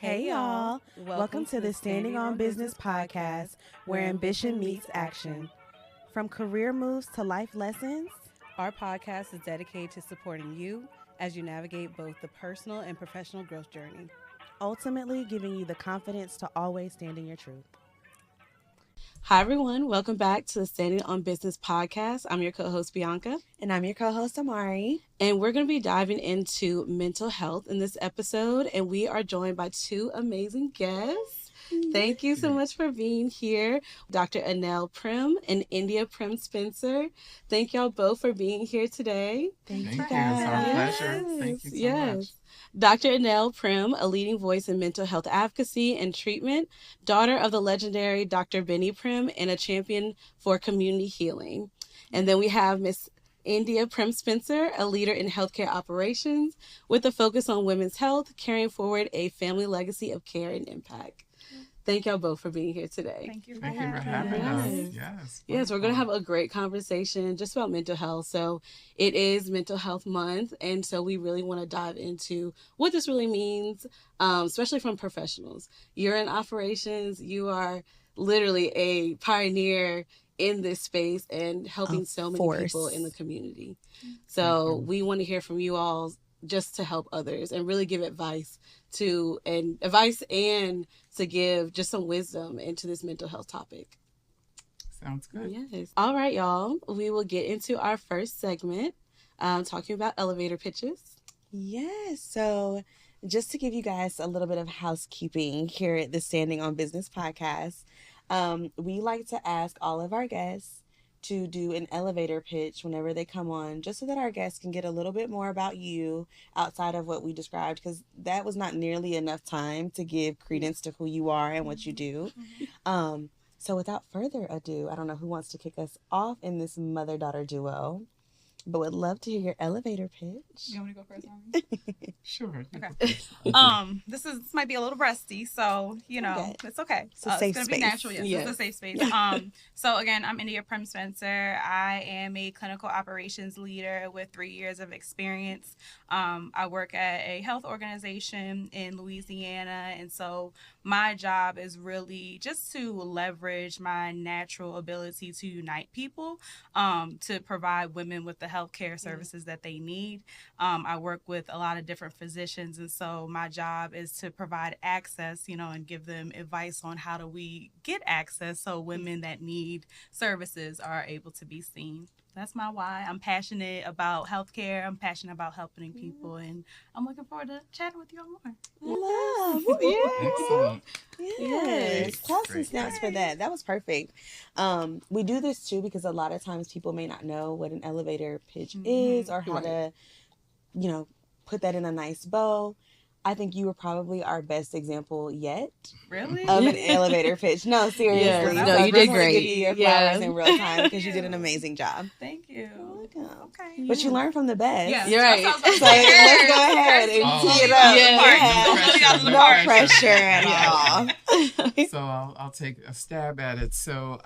Hey y'all, welcome to the Standing on Business podcast, where ambition meets action. From career moves to life lessons, our podcast is dedicated to supporting you as you navigate both the personal and professional growth journey. Ultimately giving you the confidence to always stand in your truth. Hi everyone, welcome back to the Standing on Business podcast. I'm your co-host Bianca. And I'm your co-host Amari. And we're going to be diving into mental health in this episode, and we are joined by two amazing guests. Thank you so much for being here. Dr. Annelle Primm and India Primm-Spencer. Thank y'all both for being here today. Thank you. It's our pleasure. Thank you so much. Dr. Annelle Primm, a leading voice in mental health advocacy and treatment, daughter of the legendary Dr. Benny Primm, and a champion for community healing. And then we have Miss India Primm-Spencer, a leader in healthcare operations with a focus on women's health, carrying forward a family legacy of care and impact. Thank y'all both for being here today. Thank you for having us. Yes, we're going to have a great conversation just about mental health. So it is Mental Health Month, and so we really want to dive into what this really means, especially from professionals. You're in operations. You are literally a pioneer in this space and helping so many people in the community. So we want to hear from you all just to help others and really give advice and to give just some wisdom into this mental health topic. Sounds good. Yes. All right, y'all. We will get into our first segment, talking about elevator pitches. Yes. So just to give you guys a little bit of housekeeping here at the Standing on Business podcast, we like to ask all of our guests to do an elevator pitch whenever they come on, just so that our guests can get a little bit more about you outside of what we described, because that was not nearly enough time to give credence to who you are and what you do. So without further ado, I don't know who wants to kick us off in this mother-daughter duo, but would love to hear your elevator pitch. You want me to go first, Mommy? Sure. Okay. This might be a little rusty, so it's okay. It's a safe it's gonna space. be natural. Yes, it's a safe space. So again, I'm India Primm-Spencer. I am a clinical operations leader with 3 years of experience. I work at a health organization in Louisiana, and so my job is really just to leverage my natural ability to unite people, to provide women with the healthcare services that they need. I work with a lot of different physicians, and so my job is to provide access, and give them advice on how do we get access so women that need services are able to be seen. That's my why. I'm passionate about healthcare. I'm passionate about helping people, and I'm looking forward to chatting with you all more. Love. Excellent. Yes. Claps and snaps for that. That was perfect. We do this too because a lot of times people may not know what an elevator pitch is or how to, put that in a nice bow. I think you were probably our best example yet. Really? Of an elevator pitch. No, seriously. Yes. So No, I you just did wanna great. give you your flowers in real time because you did an amazing job. Thank you. Okay. But you learned from the best. Yes. You're right. So let's go ahead and tee it up. Yeah. No pressure at all. So I'll take a stab at it. So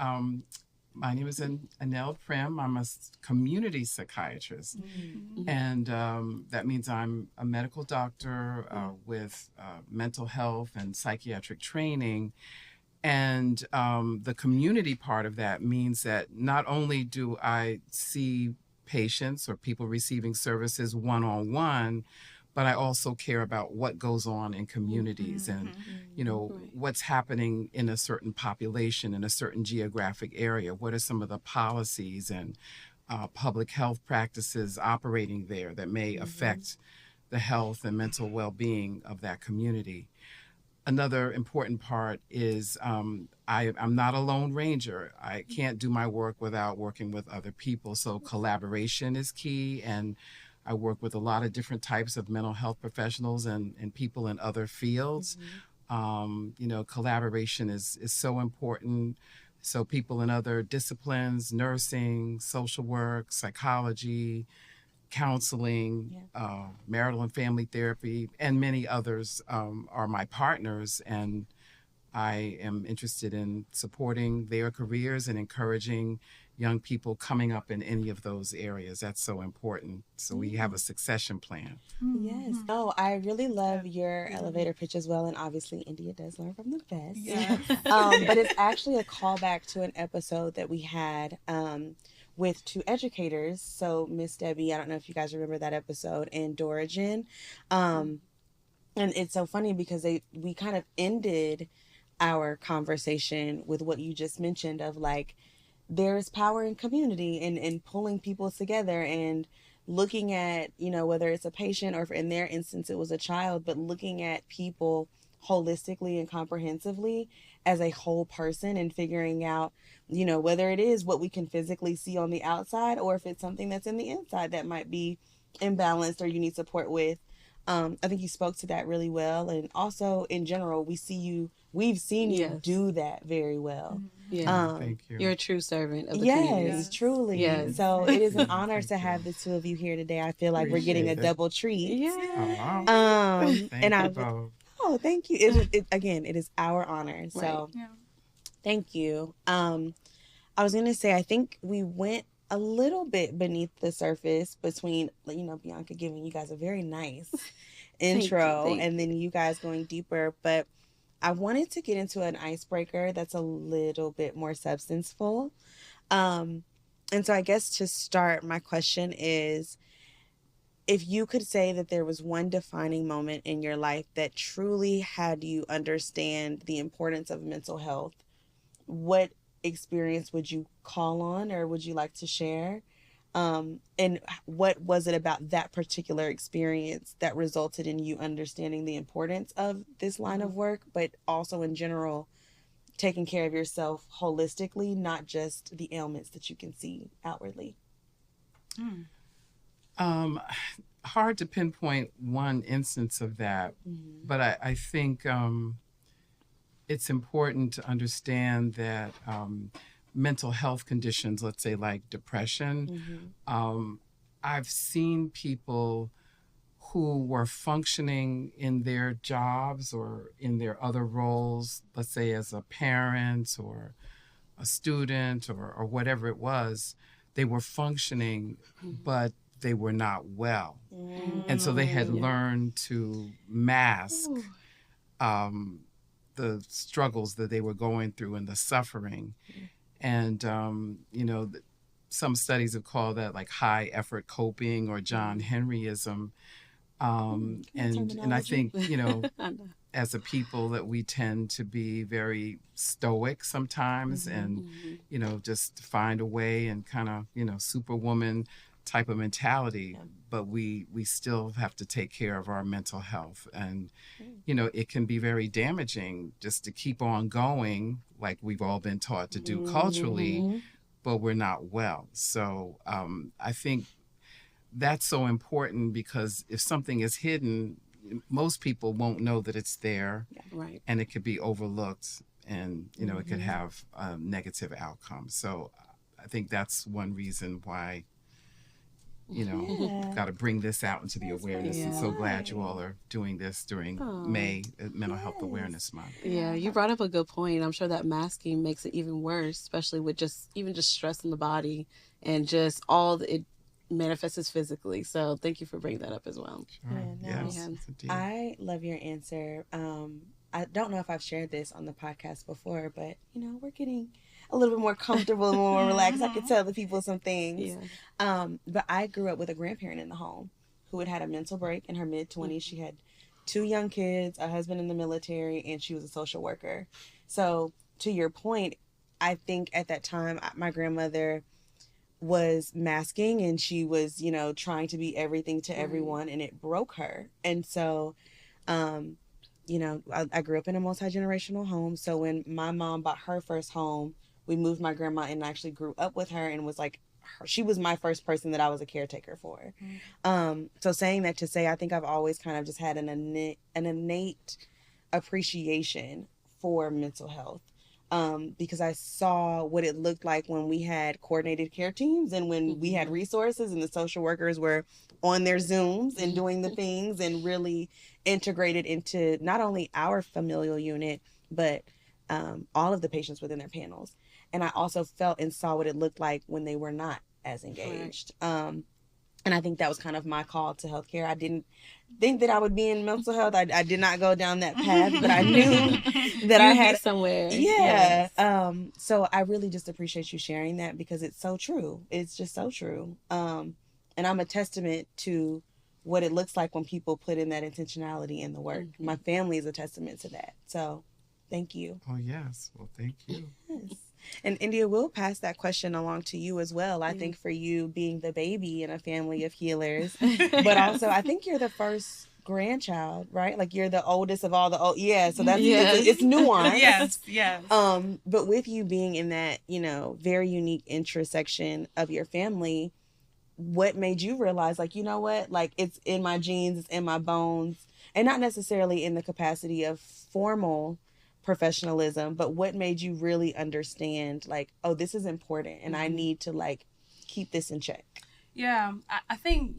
my name is Annelle Primm. I'm a community psychiatrist. And that means I'm a medical doctor with mental health and psychiatric training. And the community part of that means that not only do I see patients or people receiving services one-on-one, but I also care about what goes on in communities and, what's happening in a certain population, in a certain geographic area. What are some of the policies and public health practices operating there that may affect the health and mental well-being of that community? Another important part is I'm not a lone ranger. I can't do my work without working with other people. So collaboration is key, and I work with a lot of different types of mental health professionals and people in other fields. Collaboration is so important. So people in other disciplines, nursing, social work, psychology, counseling, marital and family therapy, and many others are my partners. And I am interested in supporting their careers and encouraging young people coming up in any of those areas. That's so important. So we have a succession plan. Yes. Oh, I really love your elevator pitch as well. And obviously, India does learn from the best. Yes. But it's actually a callback to an episode that we had with two educators. So, Miss Debbie, I don't know if you guys remember that episode, and Dorigen. And it's so funny because we kind of ended our conversation with what you just mentioned of like, there's power in community and pulling people together and looking at, whether it's a patient or if in their instance it was a child, but looking at people holistically and comprehensively as a whole person and figuring out, whether it is what we can physically see on the outside or if it's something that's in the inside that might be imbalanced or you need support with. I think you spoke to that really well. And also in general, we've seen you do that very well. Yeah. Thank you. You're a true servant of the yes, community. Truly. Yes. So it is an honor to have the two of you here today. I feel like we're getting a double treat. Yeah. Thank And you both. Oh, thank you. It is our honor. So thank you. I was going to say, I think we went a little bit beneath the surface between, Bianca giving you guys a very nice intro and then you guys going deeper. But I wanted to get into an icebreaker that's a little bit more substanceful. And so I guess to start, my question is, if you could say that there was one defining moment in your life that truly had you understand the importance of mental health, what experience would you call on or would you like to share? And what was it about that particular experience that resulted in you understanding the importance of this line of work, but also in general, taking care of yourself holistically, not just the ailments that you can see outwardly? Hard to pinpoint one instance of that, but I think it's important to understand that mental health conditions, let's say like depression, I've seen people who were functioning in their jobs or in their other roles, let's say as a parent or a student or whatever it was, they were functioning, but they were not well. And so they had learned to mask the struggles that they were going through and the suffering. And, some studies have called that like high effort coping or John Henryism. And I think, as a people that we tend to be very stoic sometimes and, just find a way and kind of, superwoman type of mentality, but we still have to take care of our mental health. And, it can be very damaging just to keep on going like we've all been taught to do culturally, but we're not well. So I think that's so important because if something is hidden, most people won't know that it's there, and it could be overlooked and, it could have a negative outcome. So I think that's one reason why got to bring this out into the awareness. And so glad you all are doing this during May, Mental Health Awareness Month. Yeah, you brought up a good point. I'm sure that masking makes it even worse, especially with just stress in the body and just it manifests physically. So thank you for bringing that up as well. Sure. Yes. I love your answer. I don't know if I've shared this on the podcast before, but we're getting a little bit more comfortable and more relaxed. I could tell the people some things. But I grew up with a grandparent in the home who had a mental break in her mid-20s. She had 2 young kids, a husband in the military, and she was a social worker. So to your point, I think at that time, my grandmother was masking and she was, trying to be everything to everyone, and it broke her. And so, I grew up in a multi-generational home. So when my mom bought her first home, we moved my grandma and actually grew up with her and was like, she was my first person that I was a caretaker for. So saying that to say, I think I've always kind of just had an innate appreciation for mental health. Because I saw what it looked like when we had coordinated care teams and when we had resources and the social workers were on their Zooms and doing the things and really integrated into not only our familial unit, but all of the patients within their panels. and I also felt and saw what it looked like when they were not as engaged. And I think that was kind of my call to healthcare. I didn't think that I would be in mental health. I did not go down that path, but I knew that I had somewhere. Yeah. Yes. So I really just appreciate you sharing that, because it's so true. It's just so true. And I'm a testament to what it looks like when people put in that intentionality in the work. Mm-hmm. My family is a testament to that. So thank you. Oh, yes. Well, thank you. Yes. And India, will pass that question along to you as well. I think for you, being the baby in a family of healers, but also I think you're the first grandchild, right? Like you're the oldest of all the old. Yeah. So that's it's nuanced. Yes. But with you being in that, very unique intersection of your family, what made you realize, like, you know what, like it's in my genes, it's in my bones, and not necessarily in the capacity of formal professionalism, but what made you really understand, like, oh, this is important and I need to like keep this in check? Yeah, I think,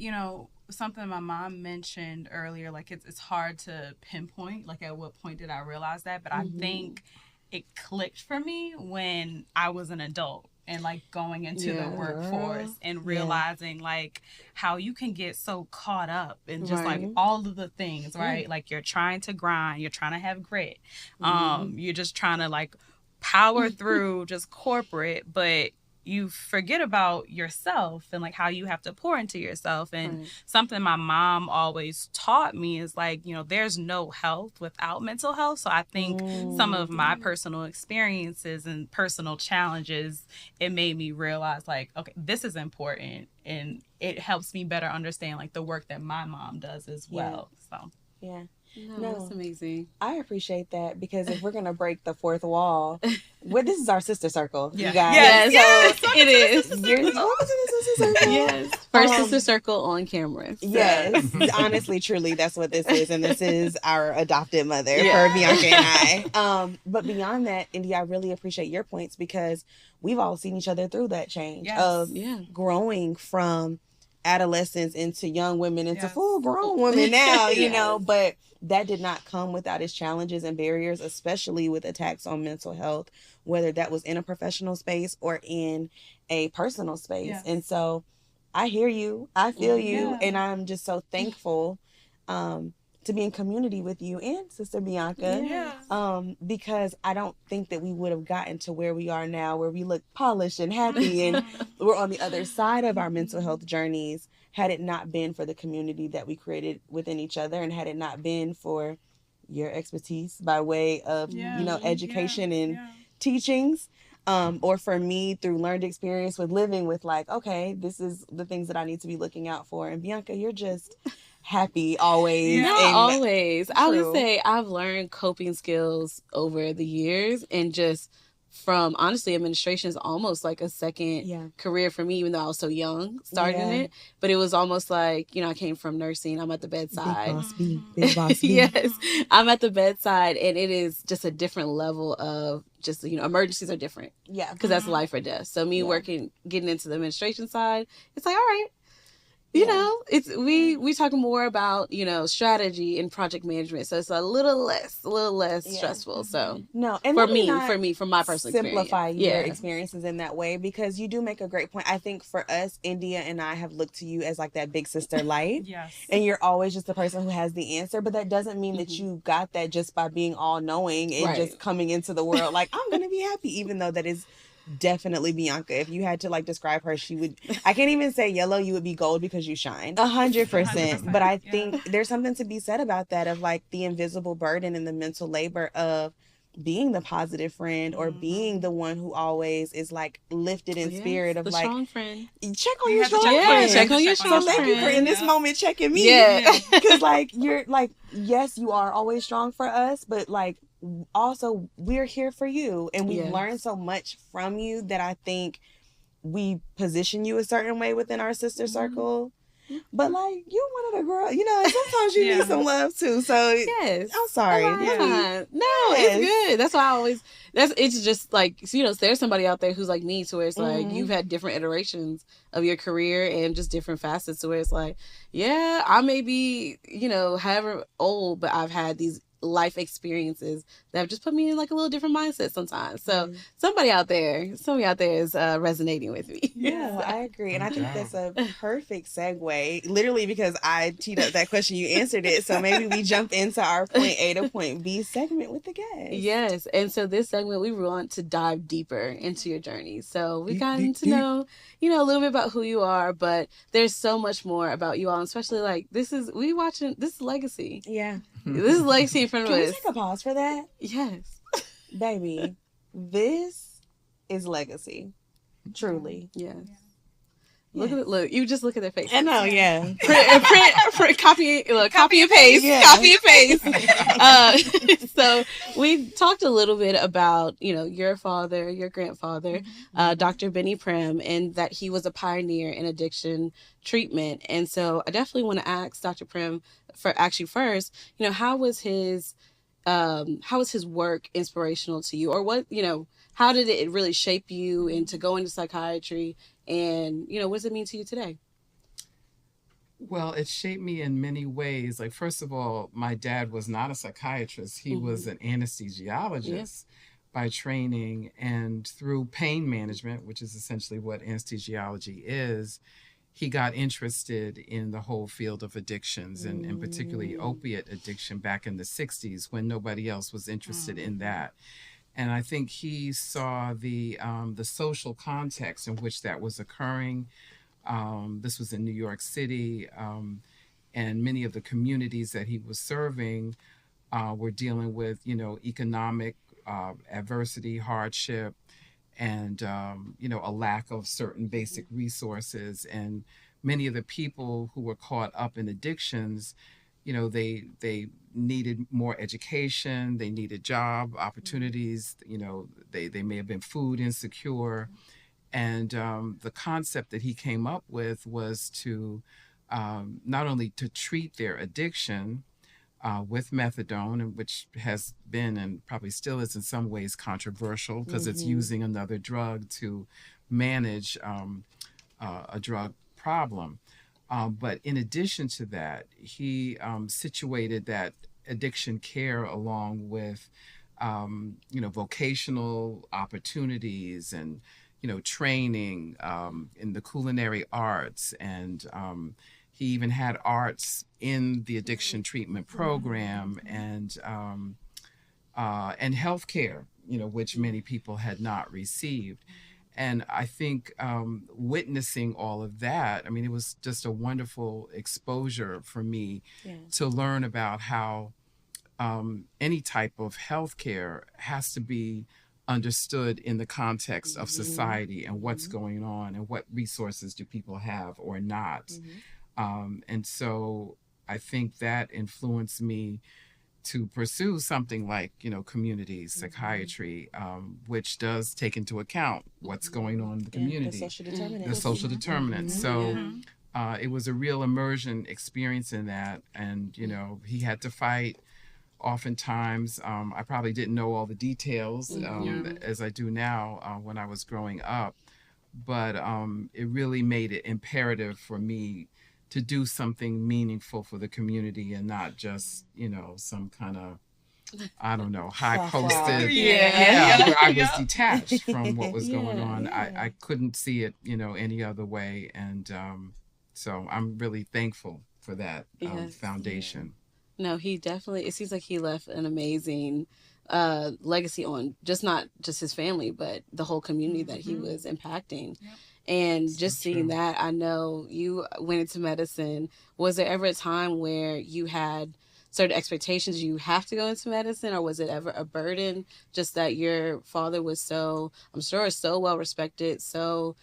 something my mom mentioned earlier, like it's hard to pinpoint, like at what point did I realize that, but I think it clicked for me when I was an adult and like going into the workforce and realizing like how you can get so caught up in just like all of the things, right? Like you're trying to grind, you're trying to have grit, you're just trying to like power through just corporate, but you forget about yourself and like how you have to pour into yourself. And something my mom always taught me is like, there's no health without mental health. So I think some of my personal experiences and personal challenges, it made me realize like, okay, this is important, and it helps me better understand like the work that my mom does as well. So No, that's amazing. I appreciate that, because if we're going to break the fourth wall, this is our sister circle, you guys. Yes, it is. Welcome to the sister circle. Yes. First sister circle on camera. So. Yes. Honestly, truly, that's what this is. And this is our adopted mother for Bianca and I. But beyond that, India, I really appreciate your points, because we've all seen each other through that change of growing from adolescents into young women into full grown women now, you know, but that did not come without its challenges and barriers, especially with attacks on mental health, whether that was in a professional space or in a personal space. And so I hear you, I feel you, and I'm just so thankful to be in community with you and Sister Bianca, because I don't think that we would have gotten to where we are now, where we look polished and happy and we're on the other side of our mental health journeys, had it not been for the community that we created within each other, and had it not been for your expertise by way of, education and teachings, or for me through learned experience with living with like, okay, this is the things that I need to be looking out for. And Bianca, you're just happy always. Not always. I would say I've learned coping skills over the years, and just from, honestly, administration is almost like a second career for me, even though I was so young starting it. But it was almost like, I came from nursing. I'm at the bedside. Big boss B. Yes, I'm at the bedside, and it is just a different level of just, emergencies are different. Yeah. Because that's life or death. So me getting into the administration side, it's like, all right. It's we talking more about, strategy and project management. So it's a little less stressful. So and for me, from my personal simplify your experiences in that way, because you do make a great point. I think for us, India and I have looked to you as like that big sister light. And you're always just the person who has the answer, but that doesn't mean that you got that just by being all knowing and just coming into the world like, I'm going to be happy, even though that is definitely Bianca. If you had to like describe her, she would, I can't even say yellow, you would be gold, because you shine 100%. But I think there's something to be said about that, of like the invisible burden and the mental labor of being the positive friend, or being the one who always is like lifted in spirit of the like strong friend. Check on your strong friend. Check on your strong friend. So thank you for in this moment checking me. Because like you're like, yes, you are always strong for us, but like also we're here for you, and we've learned so much from you that I think we position you a certain way within our sister circle. But like, you're one of the girls, and sometimes you need some love too. So I'm sorry. No, it's good. That's why it's just like, there's somebody out there who's like me, to where it's like you've had different iterations of your career and just different facets, to where it's like, I may be, however old, but I've had these life experiences that have just put me in like a little different mindset sometimes. So somebody out there is resonating with me. Yeah, I agree. And No I think doubt. that's a perfect segue, literally because I teed up that question, you answered it. So maybe we jump into our point A to point B segment with the guest. Yes. And so this segment, we want to dive deeper into your journey. So we gotten to know, a little bit about who you are, but there's so much more about you all, and especially like this is legacy. Yeah. This is legacy in front of Can we us. take a pause for that? Yes. Baby, this is legacy. Truly. Yes. Yes. Look, you just look at their face. I know, yeah. Print, copy and paste, Yeah. copy and paste. So we talked a little bit about, your father, your grandfather, Dr. Benny Primm, and that he was a pioneer in addiction treatment. And so I definitely want to ask Dr. Primm first, how was his work inspirational to you, or what, how did it really shape you into going to psychiatry? And, what does it mean to you today? Well, it shaped me in many ways. Like, first of all, my dad was not a psychiatrist. He was an anesthesiologist by training, and through pain management, which is essentially what anesthesiology is, he got interested in the whole field of addictions and particularly opiate addiction back in the 60s when nobody else was interested in that. And I think he saw the social context in which that was occurring. This was in New York City, and many of the communities that he was serving were dealing with, economic adversity, hardship, and a lack of certain basic resources. And many of the people who were caught up in addictions, they needed more education, they needed job opportunities, they may have been food insecure. And the concept that he came up with was to not only to treat their addiction with methadone, and which has been and probably still is in some ways controversial because it's using another drug to manage a drug problem. But in addition to that, he situated that addiction care along with, vocational opportunities and, training in the culinary arts. And he even had arts in the addiction treatment program and healthcare, which many people had not received. And I think witnessing all of that, it was just a wonderful exposure for me to learn about how any type of healthcare has to be understood in the context of society and what's going on and what resources do people have or not. And so I think that influenced me to pursue something like, community psychiatry, which does take into account what's going on in the community. The social determinants. The social determinants. So it was a real immersion experience in that. And, he had to fight. Oftentimes, I probably didn't know all the details as I do now when I was growing up. But it really made it imperative for me to do something meaningful for the community and not just, some kind of, I don't know, high posted. Where I was detached from what was going on. I couldn't see it, any other way. And so I'm really thankful for that foundation. No, he definitely, it seems like he left an amazing legacy on not just his family, but the whole community that he was impacting. And just seeing that, I know you went into medicine. Was there ever a time where you had certain expectations you have to go into medicine, or was it ever a burden just that your father was so well respected, so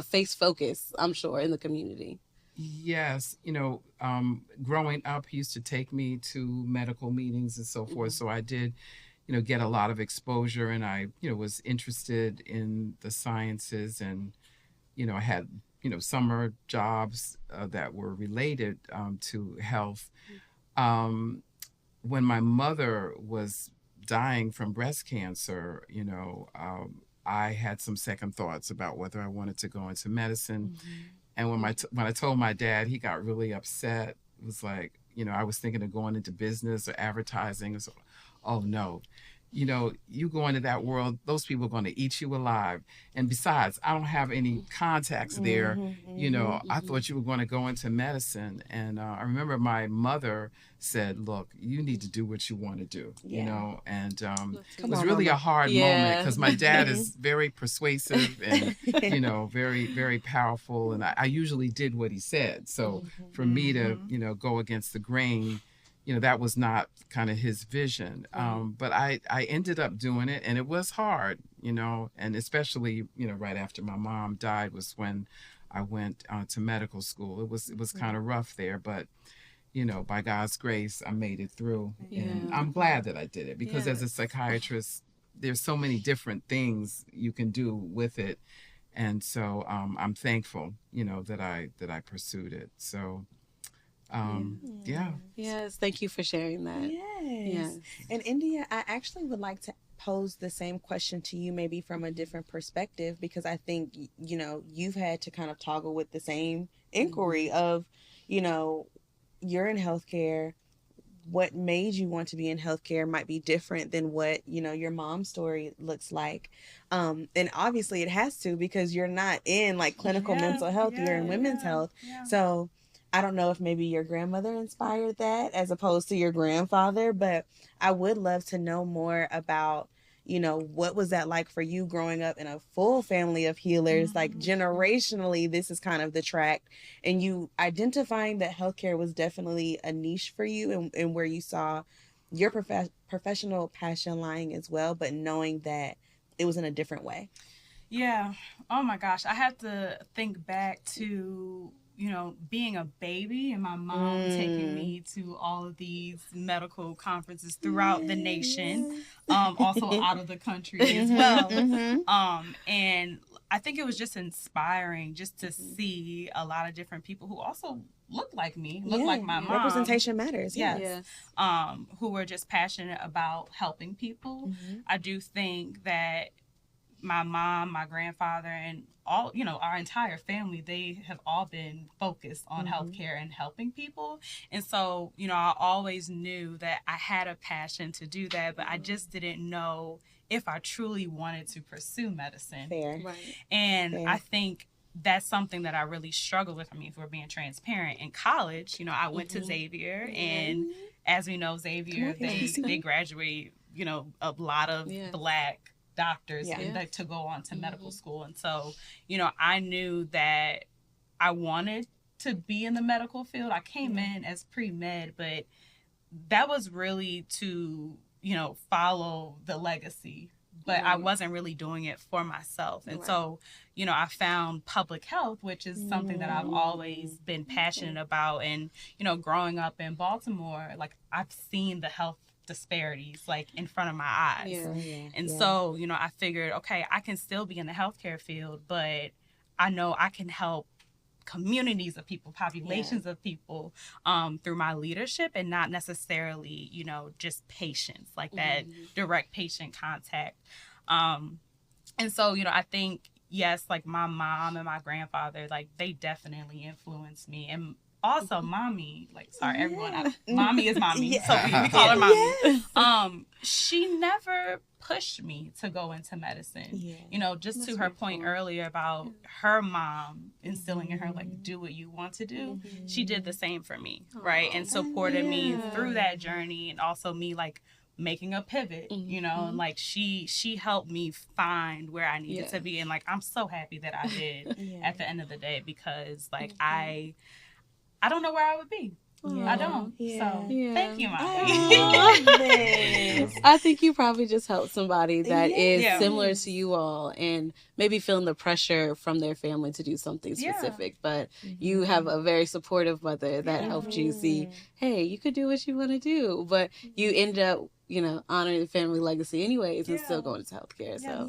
face focused, I'm sure, in the community? Yes, growing up, he used to take me to medical meetings and so forth. So I did, get a lot of exposure, and I, was interested in the sciences, and, I had, summer jobs that were related to health. When my mother was dying from breast cancer, I had some second thoughts about whether I wanted to go into medicine. And when I told my dad, he got really upset. It was like, I was thinking of going into business or advertising. So, oh no, you go into that world, those people are going to eat you alive. And besides, I don't have any contacts there. I thought you were going to go into medicine. And I remember my mother said, look, you need to do what you want to do, and it was really a hard moment because my dad is very persuasive and, very, very powerful. And I usually did what he said. So for me to, go against the grain, that was not kind of his vision. But I ended up doing it, and it was hard, and especially, right after my mom died was when I went to medical school. It was kind of rough there, but, by God's grace, I made it through. Yeah. And I'm glad that I did it because as a psychiatrist, there's so many different things you can do with it. And so I'm thankful, that I pursued it. So Yes, thank you for sharing that. Yes. And India, I actually would like to pose the same question to you, maybe from a different perspective, because I think, you've had to kind of toggle with the same inquiry of, you're in healthcare. What made you want to be in healthcare might be different than what, your mom's story looks like. And obviously it has to, because you're not in like clinical mental health, you're in women's health. Yeah. So I don't know if maybe your grandmother inspired that as opposed to your grandfather, but I would love to know more about, what was that like for you growing up in a full family of healers? Like generationally, this is kind of the track, and you identifying that healthcare was definitely a niche for you and where you saw your professional passion lying as well, but knowing that it was in a different way. Yeah. Oh my gosh. I had to think back to being a baby and my mom taking me to all of these medical conferences throughout the nation, also out of the country as well. And I think it was just inspiring just to see a lot of different people who also look like me, like my mom. Representation matters. Yes. Who were just passionate about helping people. I do think that my mom, my grandfather, and all, our entire family, they have all been focused on healthcare and helping people. And so, I always knew that I had a passion to do that, but I just didn't know if I truly wanted to pursue medicine. Fair. Right. And I think that's something that I really struggled with. I mean, if we're being transparent, in college, I went to Xavier, and as we know, Xavier, they graduate, a lot of Black doctors to go on to medical school. And so, I knew that I wanted to be in the medical field. I came in as pre-med, but that was really to, follow the legacy. But I wasn't really doing it for myself. And so, I found public health, which is something that I've always been passionate about. And, growing up in Baltimore, like I've seen the health disparities like in front of my eyes. And so, I figured, okay, I can still be in the healthcare field, but I know I can help communities of people, populations of people through my leadership, and not necessarily, just patients, like that direct patient contact. And so, I think, yes, like my mom and my grandfather, like they definitely influenced me. And also mommy, like, sorry, everyone, mommy is mommy, so we call her mommy. She never pushed me to go into medicine. Just to her point earlier about her mom instilling in her, like, do what you want to do. She did the same for me, right? And supported me through that journey, and also me, like, making a pivot, and like she helped me find where I needed to be. And like, I'm so happy that I did at the end of the day, because like, I don't know where I would be. I don't. So thank you, Mommy. I love this. I think you probably just helped somebody that is similar to you all, and maybe feeling the pressure from their family to do something specific. But you have a very supportive mother that helped you see, hey, you could do what you want to do. But you end up, honoring the family legacy anyways, and still going into healthcare. So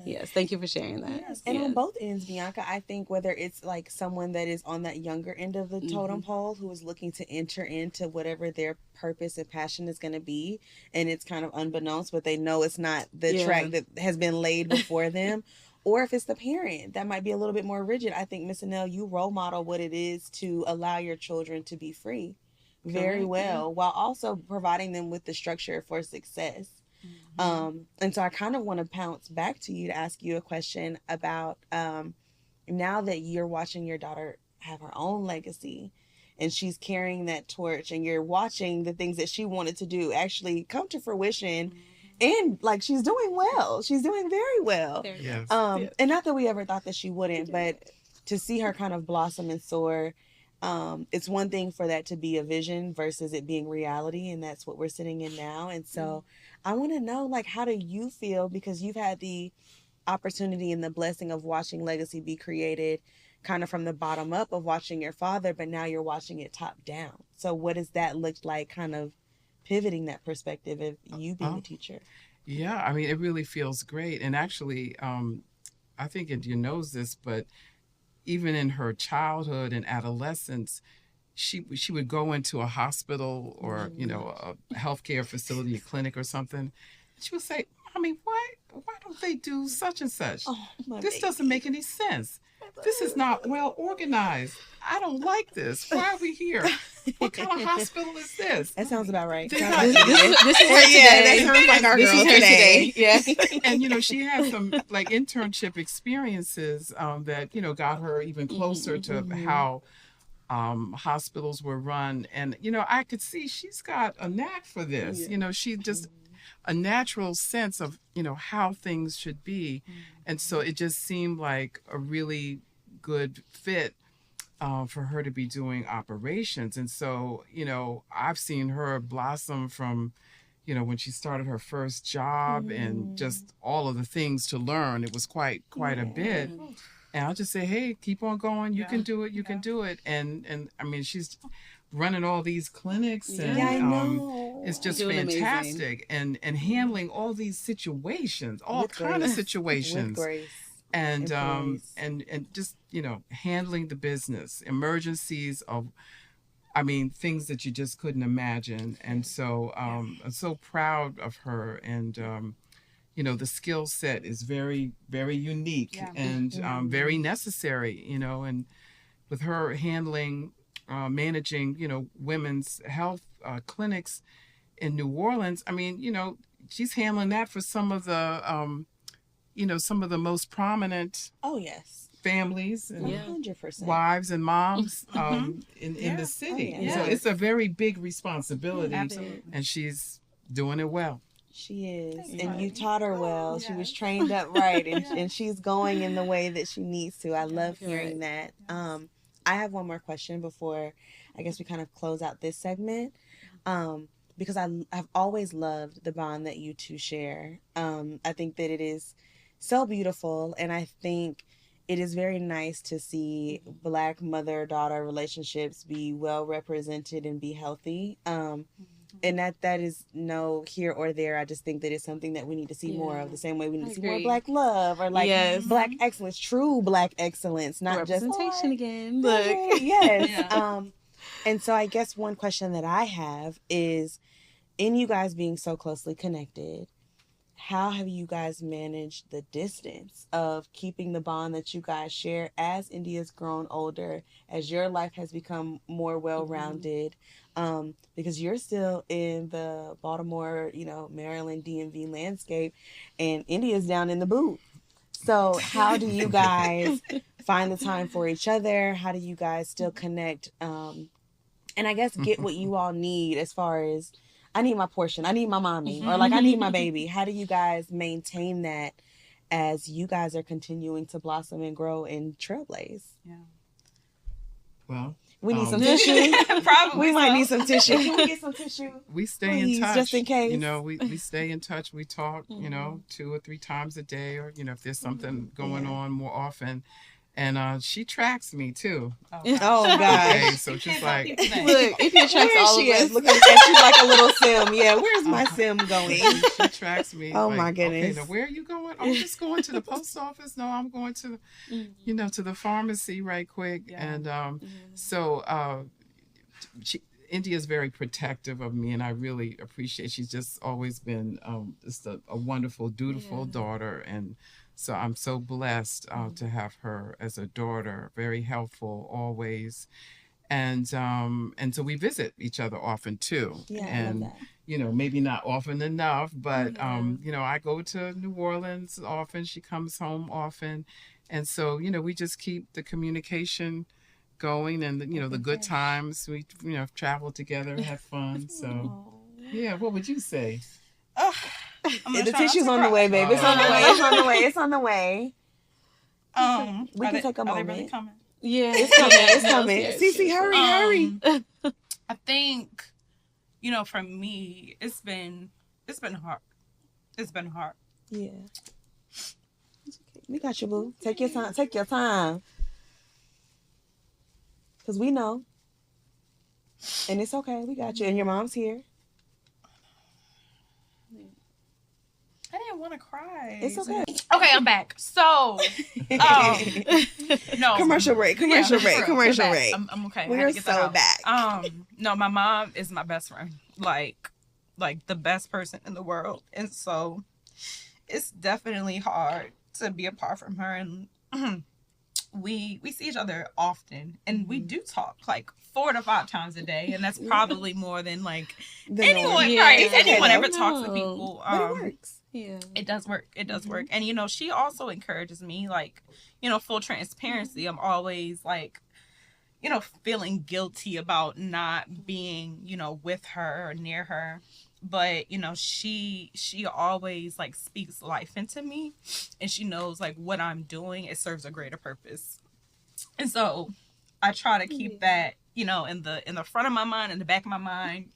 yes, thank you for sharing that. And on both ends, Bianca, I think whether it's like someone that is on that younger end of the totem pole who is looking to enter into whatever their purpose and passion is going to be, and it's kind of unbeknownst, but they know it's not the track that has been laid before them, or if it's the parent that might be a little bit more rigid. I think, Miss Annelle, you role model what it is to allow your children to be free, very Correct, well while also providing them with the structure for success. And so I kind of want to pounce back to you to ask you a question about now that you're watching your daughter have her own legacy and she's carrying that torch and you're watching the things that she wanted to do actually come to fruition, and like she's doing well, she's doing very well. Yes. And not that we ever thought that she wouldn't, but to see her kind of blossom and soar, it's one thing for that to be a vision versus it being reality, and that's what we're sitting in now. And so I want to know, like, how do you feel, because you've had the opportunity and the blessing of watching legacy be created kind of from the bottom up of watching your father, but now you're watching it top down. So what does that look like, kind of pivoting that perspective of you being a teacher? Yeah, I mean, it really feels great. And actually, I think India knows this, but even in her childhood and adolescence, she would go into a hospital or, a healthcare facility, a clinic or something. She would say, Mommy, why don't they do such and such? Oh, this doesn't make any sense. This is not well organized. I don't like this. Why are we here? What kind of hospital is this? That sounds about right. This is her today. That sounds like our This girl is her today. Yeah. And she had some like internship experiences that got her even closer to how hospitals were run. And I could see she's got a knack for this. She just a natural sense of how things should be. And so it just seemed like a really good fit for her to be doing operations. And so I've seen her blossom from when she started her first job and just all of the things to learn. It was quite a bit. And I'll just say, hey, keep on going. You can do it. You can do it. And I mean, she's running all these clinics, and I know. it's just Doing fantastic. And handling all these situations, all kind of situations, with grace. and grace. and just handling the business, emergencies of, things that you just couldn't imagine. And so I'm so proud of her. And the skill set is very, very unique and very necessary, and with her handling, managing, women's health clinics in New Orleans. She's handling that for some of the, some of the most prominent families and 100%. wives and moms in the city. Oh, yeah. So it's a very big responsibility. Absolutely. And she's doing it well. She is. And you taught her well. She was trained up right, and she's going in the way that she needs to. I love hearing that. I have one more question before I guess we kind of close out this segment, because I've always loved the bond that you two share. I think that it is so beautiful, and I think it is very nice to see Black mother-daughter relationships be well represented and be healthy. And that is no here or there. I just think that it's something that we need to see more of, the same way we need to see more Black love, or like Black excellence, true Black excellence, not just representation again. Look. Look. Yes. And so I guess one question that I have is, in you guys being so closely connected, how have you guys managed the distance of keeping the bond that you guys share as India's grown older, as your life has become more well-rounded? Because you're still in the Baltimore, Maryland, DMV landscape, and India's down in the boot. So how do you guys find the time for each other? How do you guys still connect? And I guess get what you all need as far as, I need my portion, I need my mommy, or like, I need my baby. How do you guys maintain that as you guys are continuing to blossom and grow and trailblaze? Yeah. Well, we need some tissue. Probably we might need some tissue. Can we get some tissue? We stay Please, in touch. just in case. We stay in touch. We talk, 2 or 3 times a day, or, if there's something going on more often. And she tracks me too. Oh God! Okay, so she's like, Look, if you tracks all of us, looking at you like a little sim. Yeah, where's my sim going? She tracks me. Oh like, my goodness! Okay, now where are you going? I'm just going to the post office. No, I'm going to, to the pharmacy right quick. Yeah. And so India's very protective of me, and I really appreciate. She's just always been just a wonderful, dutiful daughter, and so I'm so blessed to have her as a daughter. Very helpful always, and so we visit each other often too. Yeah, I and love that. you know, maybe not often enough, but you know, I go to New Orleans often. She comes home often, and so you know, we just keep the communication going, and you know, the good times. We travel together, have fun. So yeah, what would you say? Oh, The tissue's on the way, babe. It's on the way. It's on the way. It's on the way. We can take a moment. Are they really coming? Yeah, It's coming. It's coming. Yes, Cece, hurry, hurry. I think, you know, for me, it's been hard. It's been hard. Yeah. We got you, boo. Take your time. Take your time. Because we know. And it's okay. We got you. And your mom's here. I didn't want to cry. It's okay. Okay, I'm back. So, no. Commercial break. Commercial break. We're Commercial back. break. I'm okay. I We're had to get that so out. back. No, my mom is my best friend. Like the best person in the world. And so it's definitely hard to be apart from her. And we see each other often, and we do talk like 4 to 5 times a day, and that's probably more than like anyone, right? If anyone ever talks to people. But it works. Yeah. It does work. It does work. And, you know, she also encourages me, like, you know, full transparency. I'm always, like, you know, feeling guilty about not being, you know, with her or near her. But, you know, she always, like, speaks life into me. And she knows, like, what I'm doing, it serves a greater purpose. And so I try to keep that, you know, in the front of my mind, in the back of my mind.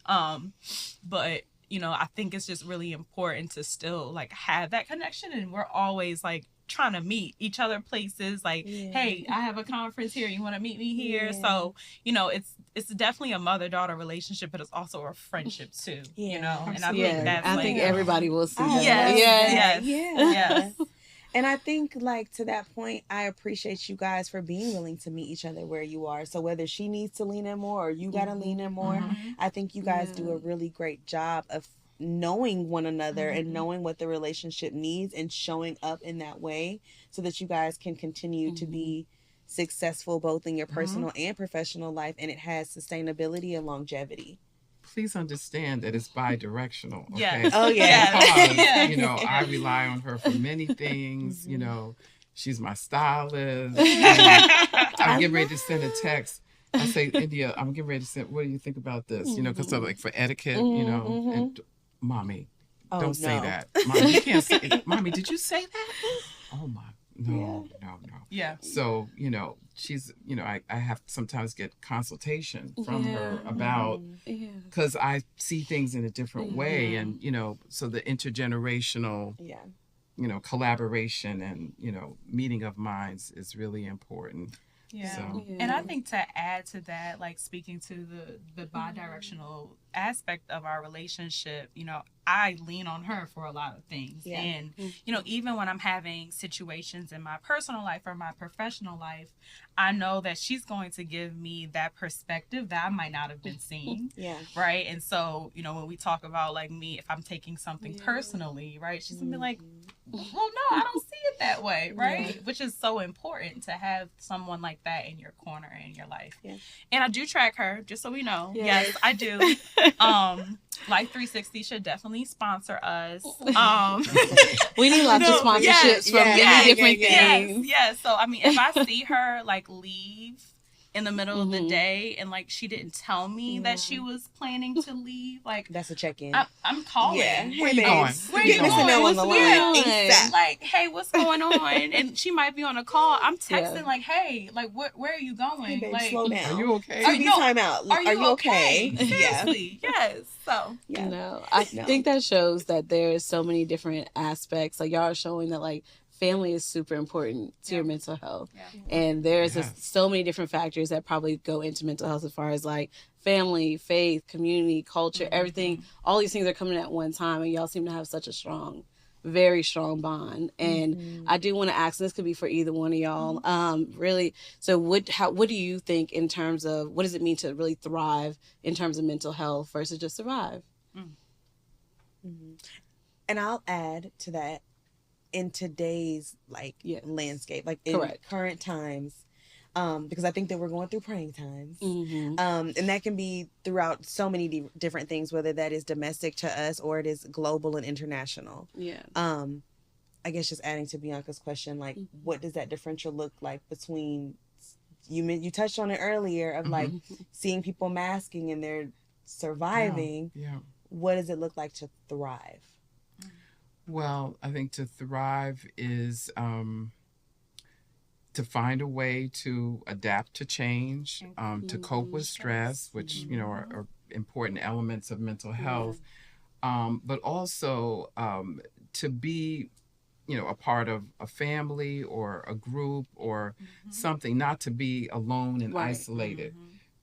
But you know, I think it's just really important to still like have that connection, and we're always like trying to meet each other places. Like, hey, I have a conference here. You want to meet me here? Yeah. So, you know, it's definitely a mother-daughter relationship, but it's also a friendship too. Yeah. You know, and I think that's I think everybody will see that. Yes. And I think, like, to that point, I appreciate you guys for being willing to meet each other where you are. So whether she needs to lean in more or you got to lean in more, I think you guys do a really great job of knowing one another and knowing what the relationship needs and showing up in that way so that you guys can continue to be successful both in your personal and professional life, and it has sustainability and longevity. Please understand that it's bi-directional. Okay? Yeah. Oh, yeah. Because, you know, I rely on her for many things. You know, she's my stylist. I'm getting ready to send a text. I say, India, I'm getting ready to send, what do you think about this? You know, because I'm like, for etiquette, you know, and mommy, don't say that. Mommy, you can't say it. Mommy, did you say that? Oh, my. No. Yeah. So, you know, she's, you know, I have to sometimes get consultation from her about, because I see things in a different way. And, you know, so the intergenerational, you know, collaboration and, you know, meeting of minds is really important. Yeah. So. And I think to add to that, like speaking to the bi-directional aspect of our relationship, you know, I lean on her for a lot of things. Yeah. And, you know, even when I'm having situations in my personal life or my professional life, I know that she's going to give me that perspective that I might not have been seeing. Right. And so, you know, when we talk about like me, if I'm taking something personally, right, she's going to be like, well, no, I don't see it that way. Right. Which is so important to have someone like that in your corner in your life. And I do track her, just so we know. Yes, I do. Life 360 should definitely sponsor us. We need lots of sponsorships from many different things. Yes. So, I mean, if I see her, like, leave in the middle of the day and, like, she didn't tell me that she was planning to leave, like... That's a check-in. I'm calling. Yeah. Where you going? Where you going? Annelle on the line. Like, hey, what's going on? And she might be on a call. I'm texting, like, hey, like, where are you going? Hey, babe, like, slow down. Are you okay? Time out. Are you okay? Seriously. Yes. So, you know, I think that shows that there's so many different aspects. Like, y'all are showing that, like, family is super important to your mental health. And there's so many different factors that probably go into mental health as far as, like, family, faith, community, culture, everything. All these things are coming at one time, and y'all seem to have such a very strong bond. And I do want to ask, and this could be for either one of y'all, really, so what do you think in terms of what does it mean to really thrive in terms of mental health versus just survive? And I'll add to that, in today's like landscape, like in current times, because I think that we're going through praying times. Mm-hmm. And that can be throughout so many different things, whether that is domestic to us or it is global and international. Yeah. I guess just adding to Bianca's question, like, what does that differential look like between, you touched on it earlier, of like seeing people masking and they're surviving. Yeah. What does it look like to thrive? Well, I think to thrive is to find a way to adapt to change, to cope with stress, which, you know, are important elements of mental health, but also to be, you know, a part of a family or a group or something, not to be alone and isolated.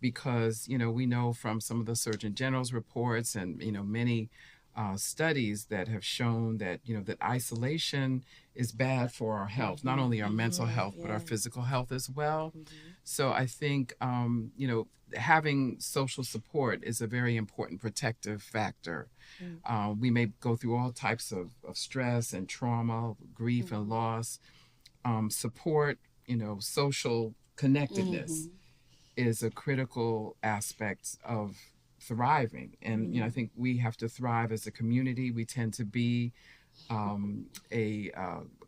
Because, you know, we know from some of the Surgeon General's reports and, you know, many studies that have shown that, you know, that isolation is bad for our health, not only our mental health, but our physical health as well. So I think, you know, having social support is a very important protective factor. We may go through all types of stress and trauma, grief and loss. Support, you know, social connectedness is a critical aspect of thriving. And, you know, I think we have to thrive as a community. We tend to be a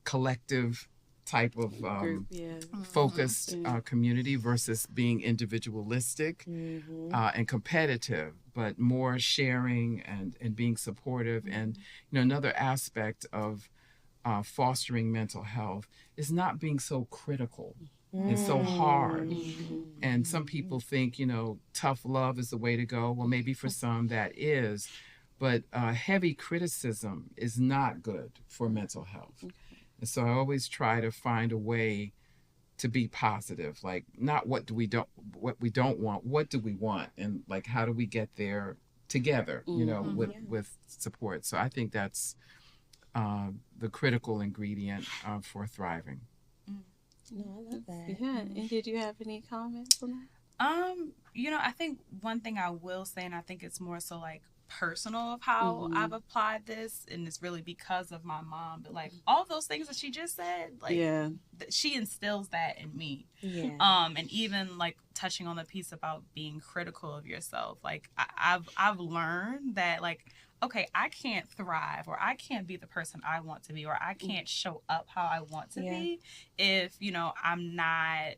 collective type of focused community versus being individualistic and competitive, but more sharing and being supportive. And, you know, another aspect of fostering mental health is not being so critical. It's so hard. And some people think, you know, tough love is the way to go. Well, maybe for some that is, but heavy criticism is not good for mental health. And so I always try to find a way to be positive, like not what we don't want, what do we want? And like, how do we get there together, you know, with support. So I think that's the critical ingredient for thriving. No, I love that. Yeah. And did you have any comments on that? You know, I think one thing I will say, and I think it's more so like personal of how I've applied this, and it's really because of my mom, but like all those things that she just said, like she instills that in me. And even like touching on the piece about being critical of yourself, like I've learned that, like, okay, I can't thrive, or I can't be the person I want to be, or I can't show up how I want to be if, you know, I'm not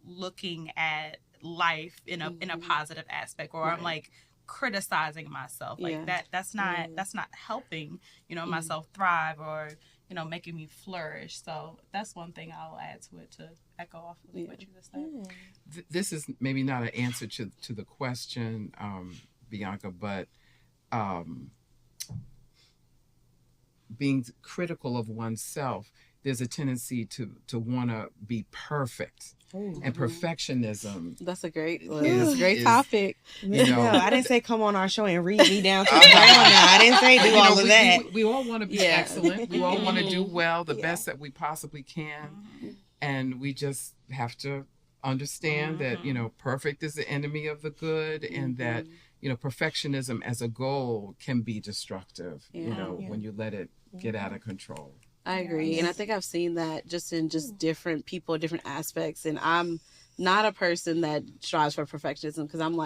looking at life in a positive aspect, or I'm like criticizing myself, like that's not helping, you know, myself thrive, or, you know, making me flourish. So that's one thing I'll add to it, to echo off of what you just said. This is maybe not an answer to the question, Bianca, but being critical of oneself, there's a tendency to want to be perfect. And perfectionism. That's a great topic. You know, I didn't say come on our show and read me down to the ground now. I didn't say do all of that. We all want to be excellent. We all want to do well, the best that we possibly can. And we just have to understand that, you know, perfect is the enemy of the good, and that, you know, perfectionism as a goal can be destructive, you know, when you let it get out of control. I agree. And I think I've seen that just in different people, different aspects. And I'm not a person that strives for perfectionism, because I'm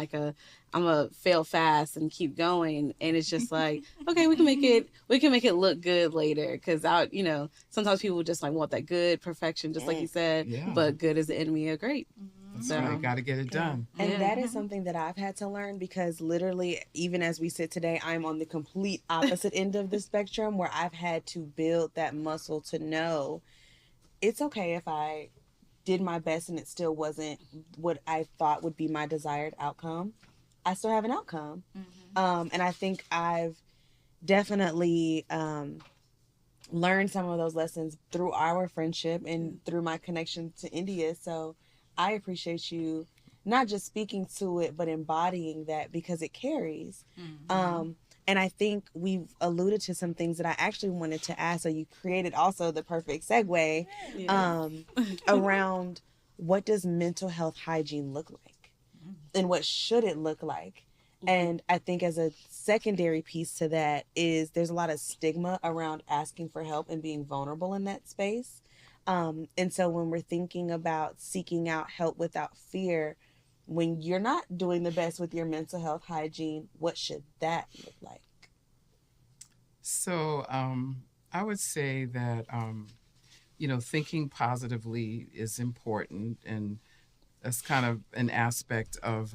a fail fast and keep going. And it's just like, okay, we can make it look good later. Because you know, sometimes people just like want that good perfection, just like you said, but good is the enemy of great. That's right. Got to get it done. And that is something that I've had to learn, because literally, even as we sit today, I'm on the complete opposite end of the spectrum, where I've had to build that muscle to know it's okay if I did my best and it still wasn't what I thought would be my desired outcome. I still have an outcome. And I think I've definitely learned some of those lessons through our friendship and through my connection to India. So I appreciate you not just speaking to it, but embodying that, because it carries. And I think we've alluded to some things that I actually wanted to ask. So you created also the perfect segue around what does mental health hygiene look like, and what should it look like? And I think as a secondary piece to that is there's a lot of stigma around asking for help and being vulnerable in that space. And so when we're thinking about seeking out help without fear, when you're not doing the best with your mental health hygiene, what should that look like? So I would say that, thinking positively is important. And that's kind of an aspect of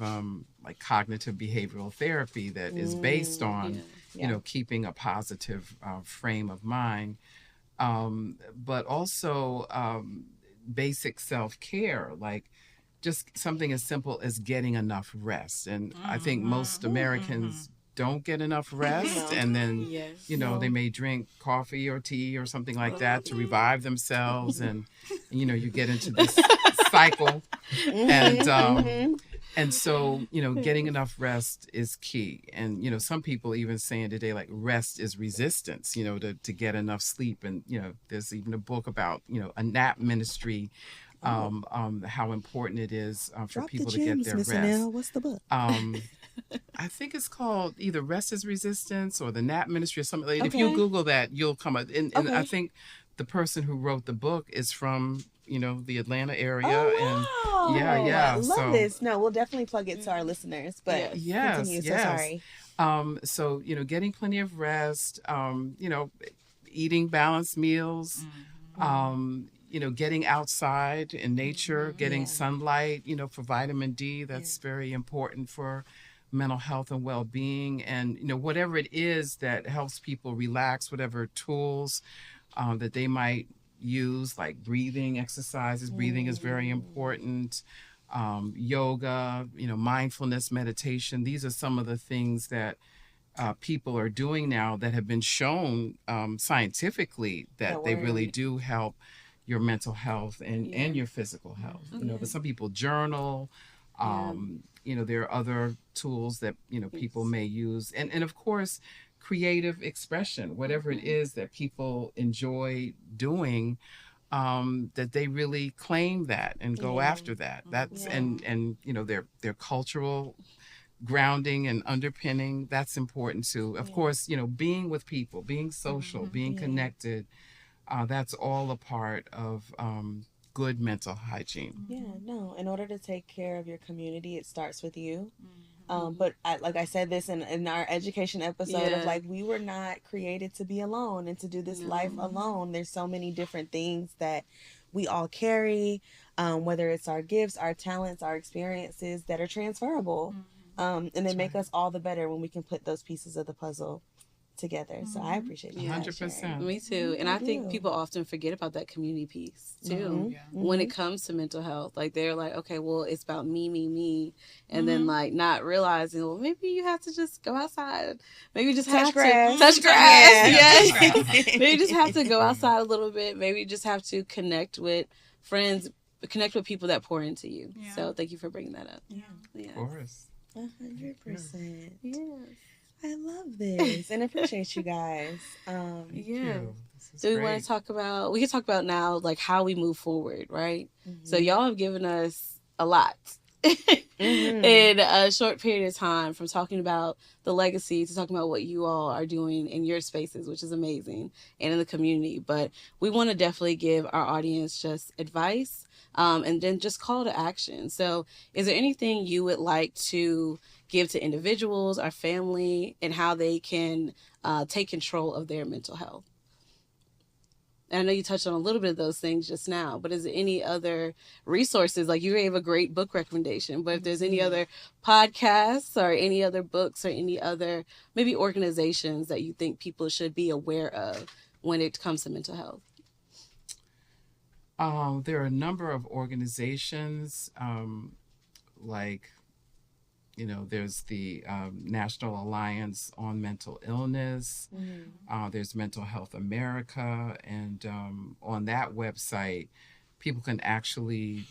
like cognitive behavioral therapy that is based on, keeping a positive frame of mind. But also basic self-care, like just something as simple as getting enough rest. And I think most Americans don't get enough rest, No. and then Yes. they may drink coffee or tea or something like that to revive themselves, and you get into this cycle. And so, getting enough rest is key. And, some people even saying today, like, rest is resistance, to get enough sleep. And, there's even a book about, a nap ministry, how important it is for Drop people the to get gems, their Miss rest. Annelle. What's the book? I think it's called either Rest is Resistance or the Nap Ministry or something. Like, if Okay. you Google that, you'll come up. And Okay. I think the person who wrote the book is from, the Atlanta area. Oh, wow. And yeah. I love this. No, we'll definitely plug it to our listeners, but continue. So sorry. So, getting plenty of rest, eating balanced meals, getting outside in nature, getting sunlight, for vitamin D. That's very important for mental health and well-being. And, whatever it is that helps people relax, whatever tools that they might use, like breathing exercises. Breathing is very important. Yoga, mindfulness, meditation. These are some of the things that people are doing now that have been shown scientifically that they really do help your mental health and your physical health. But some people journal. There are other tools that people may use, and of course, creative expression, whatever it is that people enjoy doing, that they really claim that and go after that. That's and their cultural grounding and underpinning, that's important too. Of course, being with people, being social, being connected, that's all a part of good mental hygiene. Yeah, no. In order to take care of your community, it starts with you. But like I said this in our education episode of like, we were not created to be alone and to do this life alone. There's so many different things that we all carry, whether it's our gifts, our talents, our experiences that are transferable. And they make us all the better when we can put those pieces of the puzzle together. So I appreciate you. 100%. Me too. And I think people often forget about that community piece too. When it comes to mental health, like they're like, okay, well, it's about me. And then like not realizing, well, maybe you have to just go outside. Maybe just Touch have grass. to touch grass. Yes. Maybe you just have to go outside a little bit. Maybe you just have to connect with friends, connect with people that pour into you. So thank you for bringing that up. Of course. 100%. Yes. I love this and appreciate you guys. So we want to talk about, we can talk about now like how we move forward, right? So y'all have given us a lot in a short period of time, from talking about the legacy to talking about what you all are doing in your spaces, which is amazing, and in the community. But we want to definitely give our audience just advice, and then just call to action. So is there anything you would like to give to individuals, our family, and how they can take control of their mental health? And I know you touched on a little bit of those things just now, but is there any other resources? Like you gave a great book recommendation, but if there's any other podcasts or any other books or any other maybe organizations that you think people should be aware of when it comes to mental health? There are a number of organizations, like, there's the National Alliance on Mental Illness. There's Mental Health America. And on that website, people can actually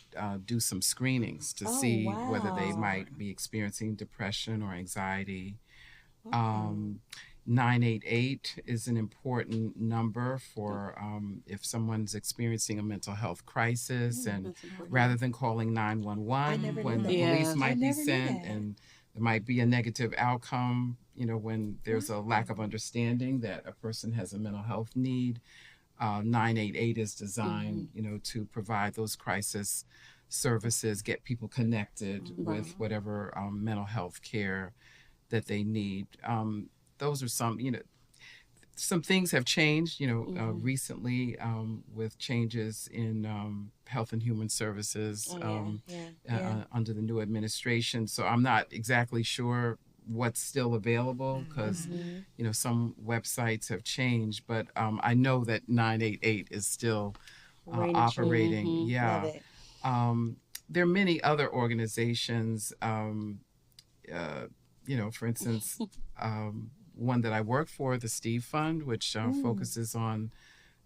do some screenings to see whether they might be experiencing depression or anxiety. 988 is an important number for if someone's experiencing a mental health crisis, and rather than calling 911 when the police might be sent and there might be a negative outcome, when there's a lack of understanding that a person has a mental health need, 988 is designed, to provide those crisis services, get people connected with whatever mental health care that they need. Those are some things have changed, recently with changes in Health and Human Services under the new administration. So I'm not exactly sure what's still available because, some websites have changed, but I know that 988 is still operating. Yeah. Love it. There are many other organizations, for instance, one that I work for, the Steve Fund, which focuses on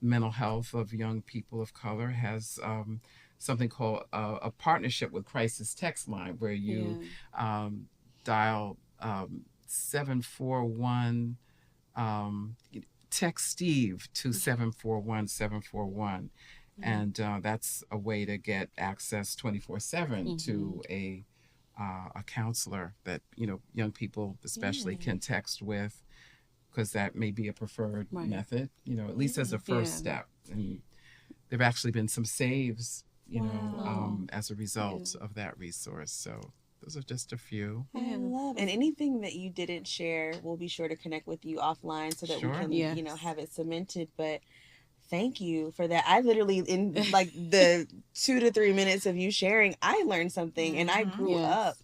mental health of young people of color, has something called a partnership with Crisis Text Line, where you dial 741, text Steve to 741-741. And that's a way to get access 24/7 to a counselor that young people especially can text with, because that may be a preferred method, at least as a first step. And there've actually been some saves, as a result of that resource. So those are just a few. I love it. And anything that you didn't share, we'll be sure to connect with you offline so that we can, have it cemented. But thank you for that. I literally, in like the 2 to 3 minutes of you sharing, I learned something. And I grew up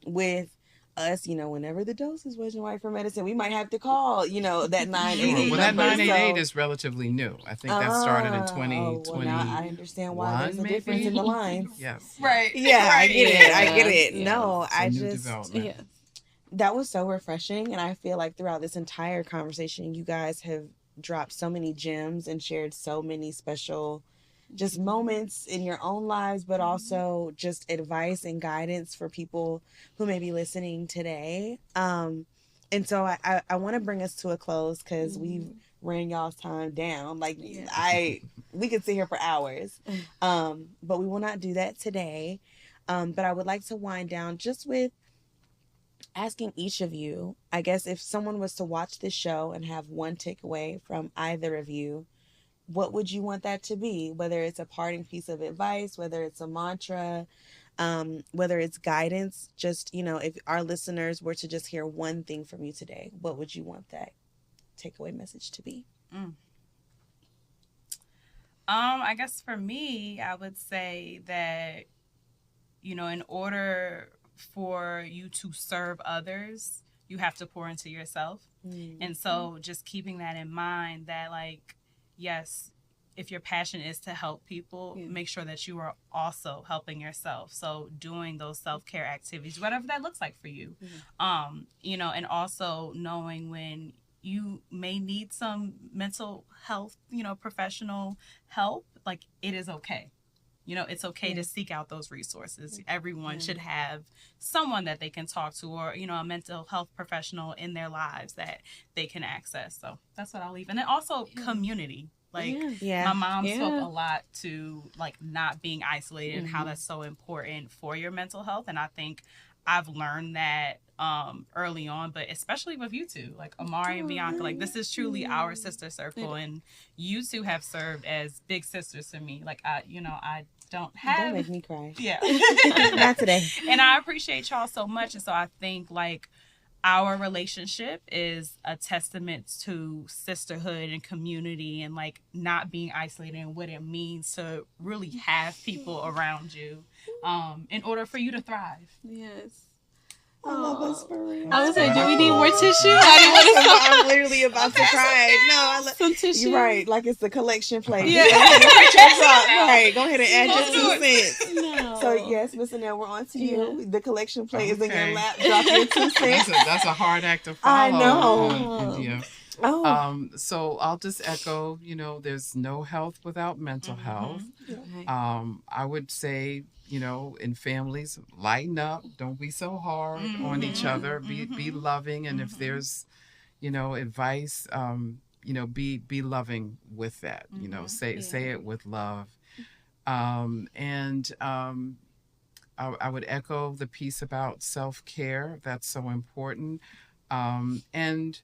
with us, whenever the doses wasn't right for medicine, we might have to call, that 988. Well, that 988 is relatively new. I think that started in 2020. Well, now I understand why there's a difference in the lines. Yes. Right. Yeah, right. I get it. I get it. Yeah. No, It's a I new just, development. that was so refreshing. And I feel like throughout this entire conversation, you guys have dropped so many gems and shared so many special just moments in your own lives, but also just advice and guidance for people who may be listening today. And so I want to bring us to a close because we've ran y'all's time down. Like we could sit here for hours, but we will not do that today. But I would like to wind down just with asking each of you, I guess, if someone was to watch this show and have one takeaway from either of you, what would you want that to be? Whether it's a parting piece of advice, whether it's a mantra, whether it's guidance, just, if our listeners were to just hear one thing from you today, what would you want that takeaway message to be? I guess for me, I would say that, in order for you to serve others, you have to pour into yourself. And so just keeping that in mind, that yes, if your passion is to help people, make sure that you are also helping yourself. So doing those self-care activities, whatever that looks like for you, and also knowing when you may need some mental health, professional help, it is okay. It's okay to seek out those resources. Everyone should have someone that they can talk to, or, a mental health professional in their lives that they can access. So that's what I'll leave. And then also community. My mom spoke a lot to not being isolated and how that's so important for your mental health. And I think I've learned that early on, but especially with you two, Amari and Bianca, this is truly our sister circle, and you two have served as big sisters to me. I don't have. Don't make me cry. Yeah. Not today. And I appreciate y'all so much. And so I think our relationship is a testament to sisterhood and community, and not being isolated, and what it means to really have people around you in order for you to thrive. Yes. I love us for real. I was like, do we need more tissue? I I'm literally about to cry. No, I some tissue. You're right. It's the collection plate. Yeah. Right. Go ahead and add your 2 cents. No. So yes, Miss Annelle, we're on to you. The collection plate is in your Okay. lap. Drop your 2 cents. That's a hard act to follow. I know. India. Oh. So I'll just echo, there's no health without mental health. Okay. I would say, in families, lighten up. Don't be so hard on each other. Be loving. And if there's, advice, be loving with that. Say it with love. And I would echo the piece about self-care. That's so important. And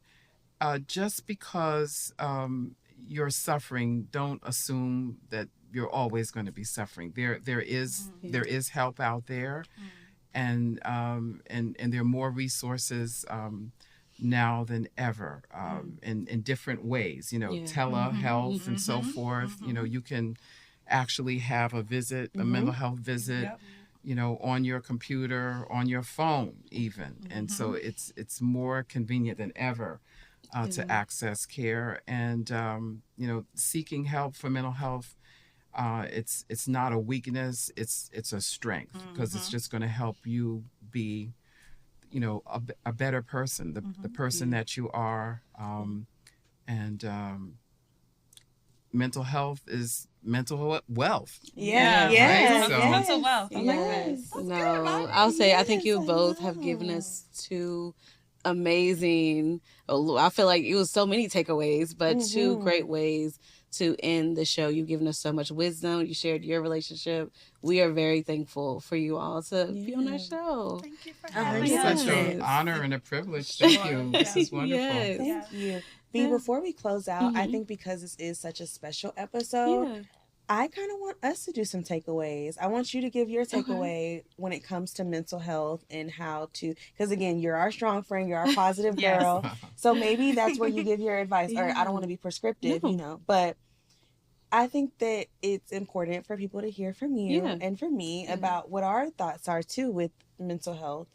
just because you're suffering, don't assume that you're always going to be suffering. There is help out there, and there are more resources now than ever, in different ways. Telehealth and so forth. You can actually have a visit, a mental health visit. On your computer, on your phone, even, and so it's more convenient than ever to access care. And seeking help for mental health, it's not a weakness, it's a strength, because it's just going to help you be a better person, the person that you are. And mental health is mental wealth. Yes. Mental wealth. I like Yes. that. No, I'll say I think you both have given us two amazing, I feel like it was so many takeaways, but two great ways to end the show. You've given us so much wisdom. You shared your relationship. We are very thankful for you all to be on our show. Thank you for It's having Yes. such an honor and a privilege. Thank you. This is wonderful. Yes. Thank you. B, before we close out, I think because this is such a special episode, I kind of want us to do some takeaways. I want you to give your takeaway when it comes to mental health and how to, because again, you're our strong friend, you're our positive girl. So maybe that's where you give your advice. Or I don't want to be prescriptive, but I think that it's important for people to hear from you and from me about what our thoughts are too with mental health.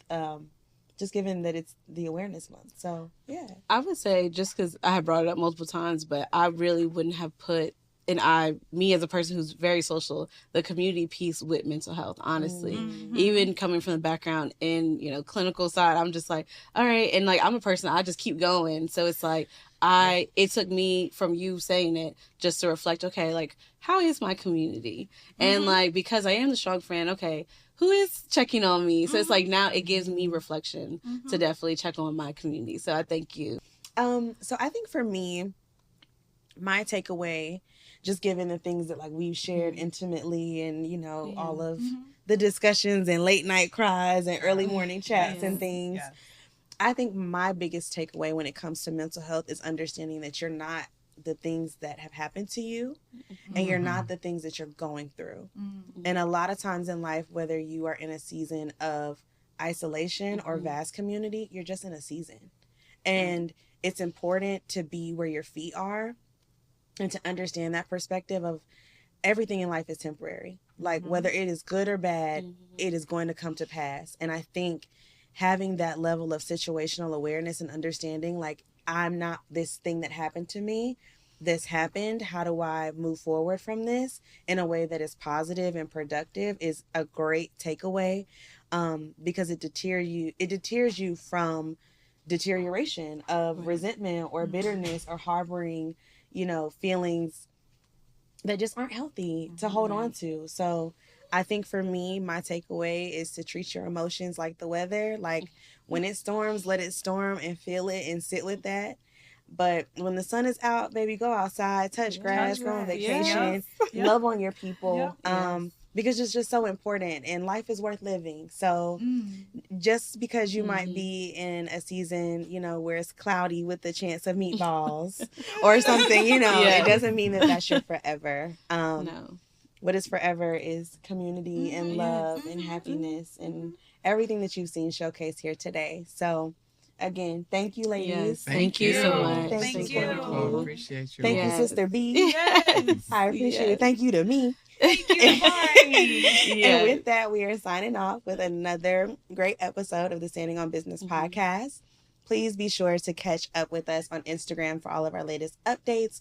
Just given that it's the awareness month. So, yeah. I would say, just because I have brought it up multiple times, but I really wouldn't have put, me as a person who's very social, the community piece with mental health, honestly. Even coming from the background in, clinical side, I'm just like, all right. And like, I'm a person, I just keep going. So it's like, it took me from you saying it just to reflect, okay, like, how is my community? And like, because I am the strong friend, okay, who is checking on me? So it's like, now it gives me reflection to definitely check on my community. So I thank you. So I think for me, my takeaway, just given the things that like we've shared intimately and, all of the discussions and late night cries and early morning chats and things, I think my biggest takeaway when it comes to mental health is understanding that you're not the things that have happened to you and you're not the things that you're going through. And a lot of times in life, whether you are in a season of isolation or vast community, you're just in a season. And it's important to be where your feet are and to understand that perspective of everything in life is temporary. Like whether it is good or bad, it is going to come to pass. And I think having that level of situational awareness and understanding, like, I'm not this thing that happened to me. This happened. How do I move forward from this in a way that is positive and productive is a great takeaway, because it deters you from deterioration of resentment or bitterness or harboring, feelings that just aren't healthy to hold on to. So I think for me, my takeaway is to treat your emotions like the weather. Like when it storms, let it storm and feel it and sit with that. But when the sun is out, baby, go outside, touch grass, go on vacation, love on your people. Because it's just so important and life is worth living. So just because you might be in a season, where it's cloudy with the chance of meatballs or something, it doesn't mean that that's your forever. No. What is forever is community and love and happiness and everything that you've seen showcased here today. So, again, thank you, ladies. Yes, thank you so much. Thank you. Oh, appreciate you. Thank you, Sister B. Yes. I appreciate it. Thank you to me. Thank you, Mari. And with that, we are signing off with another great episode of the Standing on Business podcast. Please be sure to catch up with us on Instagram for all of our latest updates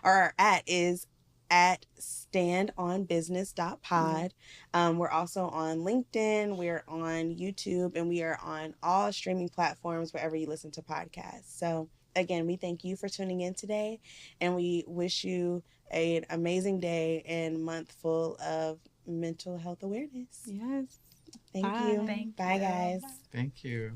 our @ is at standonbusiness.pod. We're also on LinkedIn, we're on YouTube, and we are on all streaming platforms wherever you listen to podcasts. So again, we thank you for tuning in today, and we wish you an amazing day and month full of mental health awareness. Yes. Thank Bye. you. Thank Bye, you. guys. Thank you.